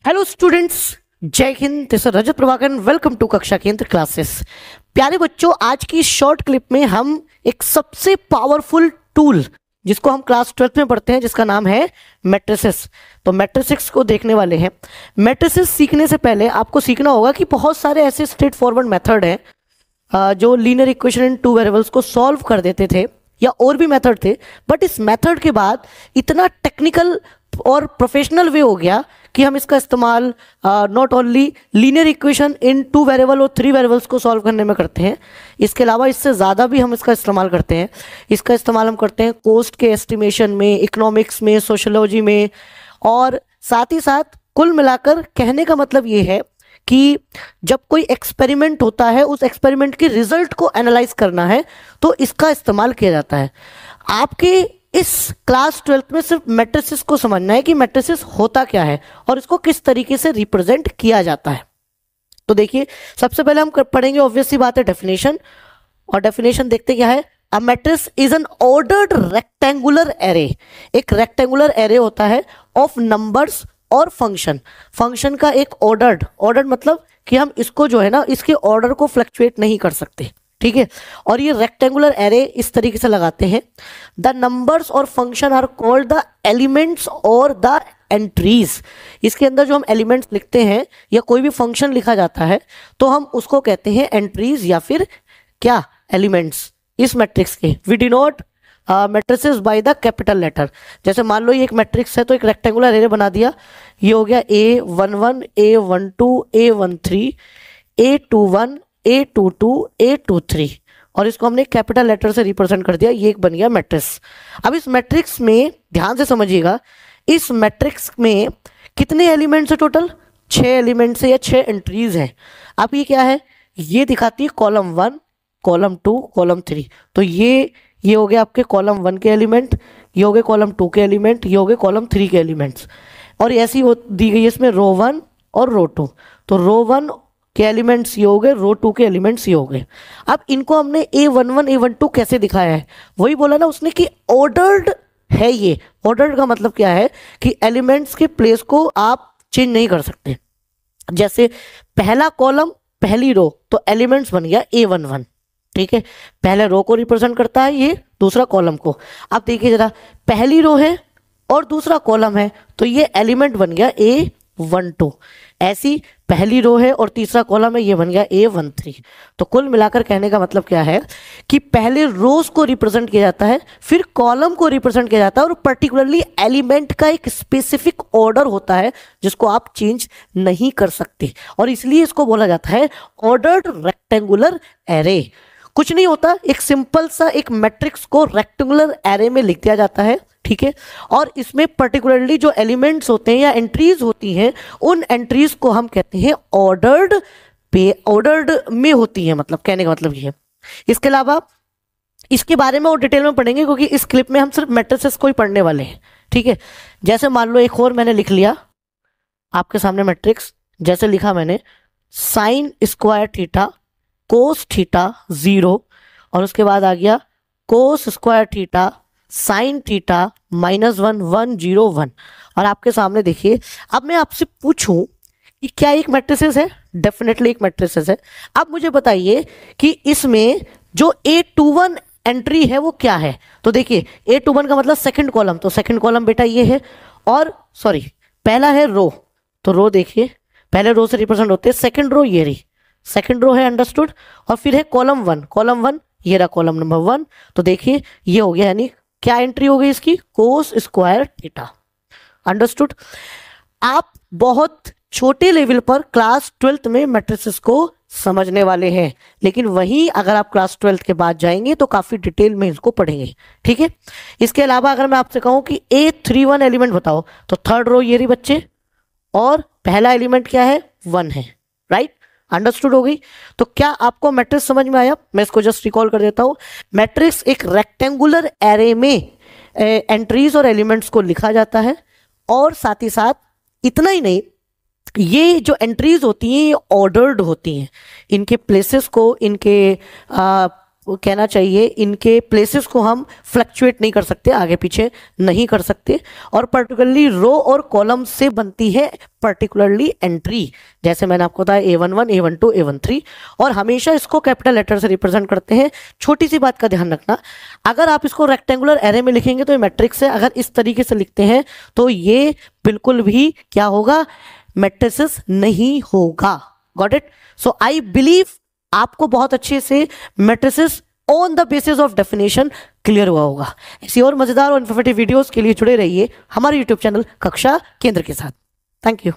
Hello students, जय Hind. This is Rajat Prabhakar, welcome to Kaksha Kendra classes. प्यारे बच्चों, आज की शॉर्ट क्लिप में हम एक सबसे पावरफुल टूल जिसको हम क्लास 12th में पढ़ते हैं, जिसका नाम है मैट्रिसेस। तो मैट्रिसेस को देखने वाले हैं। मैट्रिसेस सीखने से पहले आपको सीखना होगा कि बहुत सारे ऐसे स्ट्रेट फॉरवर्ड मेथड हैं जो linear equation in two variables को सॉल्व कर देते थे, या और भी मेथड थे। बट इस मेथड के बाद इतना टेक्निकल और प्रोफेशनल वे हो गया कि हम इसका इस्तेमाल not only linear equation in two variable और थ्री वेरिएबल्स को सॉल्व करने में करते हैं, इसके अलावा इससे ज़्यादा भी हम इसका इस्तेमाल करते हैं। इसका इस्तेमाल हम करते हैं कॉस्ट के एस्टिमेशन में, इकोनॉमिक्स में, सोशोलॉजी में, और साथ ही साथ कुल मिलाकर कहने का मतलब ये है कि जब कोई एक्सपेरिमेंट होता है, उस एक्सपेरिमेंट के रिजल्ट को एनालाइज करना है तो इसका इस्तेमाल किया जाता है। आपके इस क्लास 12th में सिर्फ मैट्रिसेस को समझना है कि मैट्रिसेस होता क्या है और इसको किस तरीके से रिप्रेजेंट किया जाता है। तो देखिए, सबसे पहले हम पढ़ेंगे ऑब्वियस सी बात है डेफिनेशन, और डेफिनेशन देखते क्या है। A matrix is an ordered rectangular array. एक रेक्टेंगुलर एरे होता है ऑफ नंबर्स और फंक्शन। फंक्शन का एक ऑर्डर्ड मतलब कि हम इसको जो है ना, इसके ऑर्डर को फ्लक्चुएट नहीं कर सकते, ठीक है। और ये रेक्टेंगुलर एरे इस तरीके से लगाते हैं। द नंबर्स और function are called the elements और द एंट्रीज। इसके अंदर जो हम एलिमेंट्स लिखते हैं या कोई भी फंक्शन लिखा जाता है तो हम उसको कहते हैं एंट्रीज या फिर क्या, एलिमेंट्स। इस मैट्रिक्स के we denote matrices by the capital letter. जैसे मान लो ये एक मैट्रिक्स है तो एक रेक्टेंगुलर एरे बना दिया। ये हो गया A11, A12, A13, A21, A22, A23, और इसको हमने कैपिटल लेटर से रिप्रेजेंट कर दिया। ये एक बन गया मैट्रिक्स। अब इस मैट्रिक्स में ध्यान से समझिएगा, इस मैट्रिक्स में कितने एलिमेंट्स है टोटल? 6 एलिमेंट्स है या 6 एंट्रीज हैं। अब ये क्या है, ये दिखाती है कॉलम 1, कॉलम 2, कॉलम 3। तो ये हो गया आपके कॉलम 1 के एलिमेंट, ये हो गए कॉलम 2 के एलिमेंट, ये हो गए कॉलम 3 के एलिमेंट्स, और ऐसी हो दी गई है इसमें रो 1 और रो 2। तो रो 1 के एलिमेंट्स ये हो गए, रो 2 के एलिमेंट्स ये हो गए। अब इनको हमने A11, A12 कैसे दिखाया है? वही बोला ना उसने कि ऑर्डर्ड है। ये ऑर्डर्ड का मतलब क्या है कि एलिमेंट्स के प्लेस को आप चेंज नहीं कर सकते। जैसे पहला कॉलम, पहली रो, तो एलिमेंट्स बन गया A11, ठीक है। पहले रो को रिप्रेजेंट करता है ये, दूसरा कॉलम को। अब देखिए जरा, पहली रो है और दूसरा कॉलम है तो ये एलिमेंट बन गया A12। ऐसी पहली रो है और तीसरा कॉलम है, ये बन गया A13। तो कुल मिलाकर कहने का मतलब क्या है कि पहले रोज को रिप्रेजेंट किया जाता है, फिर कॉलम को रिप्रेजेंट किया जाता है, और पर्टिकुलरली एलिमेंट का एक स्पेसिफिक ऑर्डर होता है जिसको आप चेंज नहीं कर सकते, और इसलिए इसको बोला जाता है ऑर्डर्ड रेक्टेंगुलर एरे। कुछ नहीं होता, एक सिंपल सा एक मैट्रिक्स को रेक्टेंगुलर एरे में लिख दिया जाता है, ठीक है। और इसमें पर्टिकुलरली जो एलिमेंट्स होते हैं या एंट्रीज होती हैं, उन एंट्रीज को हम कहते हैं ऑर्डर्ड में होती है। मतलब कहने का मतलब ये है। इसके अलावा इसके बारे में और डिटेल में पढ़ेंगे, क्योंकि इस क्लिप में हम सिर्फ मैट्रिसेस को ही पढ़ने वाले हैं, ठीक है। जैसे मान लो एक और मैंने लिख लिया आपके सामने मैट्रिक्स, जैसे लिखा मैंने sine square theta cos theta 0, और उसके बाद आ गया cos square theta sine theta -1, 1, 0, 1। और आपके सामने देखिए, अब मैं आपसे पूछूं कि क्या एक मैट्रिसेस है? डेफिनेटली एक मैट्रिसेस है। अब मुझे बताइए कि इसमें जो A21 एंट्री है वो क्या है? तो देखिए, A21 का मतलब सेकंड कॉलम, तो सेकंड कॉलम बेटा ये है, और सॉरी पहला है रो, तो रो देखिए पहले रो से रिप्रेजेंट होते हैं, सेकंड रो ये रही, सेकंड रो है, अंडरस्टूड। और फिर है कॉलम 1, कॉलम 1 ये रहा कॉलम नंबर 1। तो देखिए ये हो गया, यानी क्या एंट्री हो गई इसकी? Cos square theta, understood. आप बहुत छोटे लेवल पर क्लास 12th में मैट्रिसेस को समझने वाले हैं, लेकिन वहीं अगर आप क्लास 12th के बाद जाएंगे तो काफी डिटेल में इसको पढ़ेंगे, ठीक है। इसके अलावा अगर मैं आपसे कहूं कि A31 एलिमेंट बताओ, तो थर्ड रो ये रही बच्चे, और पहला एलिमेंट क्या है? 1 है, राइट, अंडरस्टूड हो गई। तो क्या आपको मैट्रिक्स समझ में आया? मैं इसको जस्ट रिकॉल कर देता हूं। मैट्रिक्स एक रेक्टेंगुलर एरे में एंट्रीज और एलिमेंट्स को लिखा जाता है, और साथ ही साथ इतना ही नहीं, ये जो एंट्रीज होती हैं ये ऑर्डर्ड होती हैं। इनके प्लेसेस को, इनके वो कहना चाहिए इनके प्लेसेस को हम फ्लक्चुएट नहीं कर सकते, आगे पीछे नहीं कर सकते, और पर्टिकुलरली रो और कॉलम से बनती है पर्टिकुलरली एंट्री, जैसे मैंने आपको बताया A11, A12, A13, और हमेशा इसको कैपिटल लेटर से रिप्रेजेंट करते हैं। छोटी सी बात का ध्यान रखना, अगर आप इसको रेक्टेंगुलर एरे में लिखेंगे तो ये मैट्रिक्स है, अगर इस तरीके से लिखते हैं तो ये बिल्कुल भी क्या होगा, मैट्रिसेस नहीं होगा। Got it? So I believe आपको बहुत अच्छे से matrices on the basis of definition clear हुआ होगा। ऐसी और मजेदार और इन्फॉर्मेटिव वीडियोस के लिए जुड़े रहिए हमारे यूट्यूब चैनल कक्षा केंद्र के साथ। Thank you.